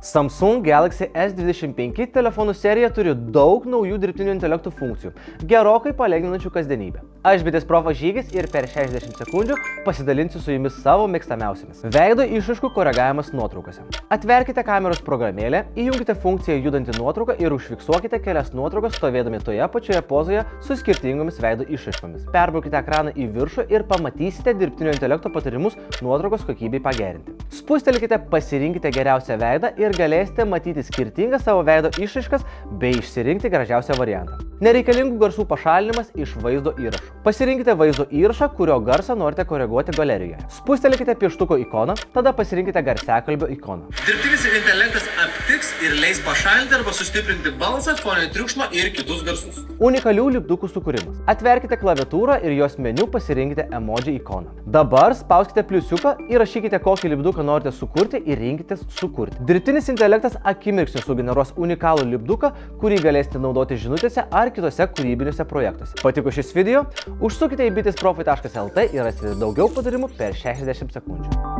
Samsung Galaxy S25 telefonų serija turi daug naujų dirbtinio intelekto funkcijų, gerokai palengvinančių kasdienybę. Aš bitės profas Žygis ir per 60 sekundžių pasidalinsiu su jumis savo mėgstamiausiamis. Veido išraiškų koregavimas nuotraukose. Atverkite kameros programėlę, įjunkite funkciją judanti nuotrauka ir užfiksuokite kelias nuotraukas stovėdami toje pačioje pozoje su skirtingomis veido išraiškomis. Perbraukite ekraną į viršų ir pamatysite dirbtinio intelekto patarimus nuotraukos kokybei pagerinti. Spustelkite, pasirinkite geriausią veidą ir galėsite matyti skirtingas savo veido išraiškas bei išsirinkti gražiausią variantą. Nereikalingų garsų pašalinimas iš vaizdo įrašų. Pasirinkite vaizdo įrašą, kurio garsą norite koreguoti galerijoje. Spustelkite pieštuko ikoną, tada pasirinkite garsiakalbio ikoną. Dirbtinis intelektas aptiks ir leis pašalinti arba sustiprinti balsą, foninį triukšmą ir kitus garsus. Unikalių lipdukų sukūrimas. Atverkite klaviatūrą ir jos meniu pasirinkite emoji ikoną. Dabar spauskite pliusiuką, įrašykite kokį lipduką norite sukurti ir rinkitės sukurti. Dirbtinis intelektas akimirksniu sugeneruos unikalų lipduką, kurį galėsite naudoti žinutėse ar kitose kūrybiniuose projektuose. Patiko šis video? Užsukite į bitesprofai.lt ir rasite daugiau patarimų per 60 sekundžių.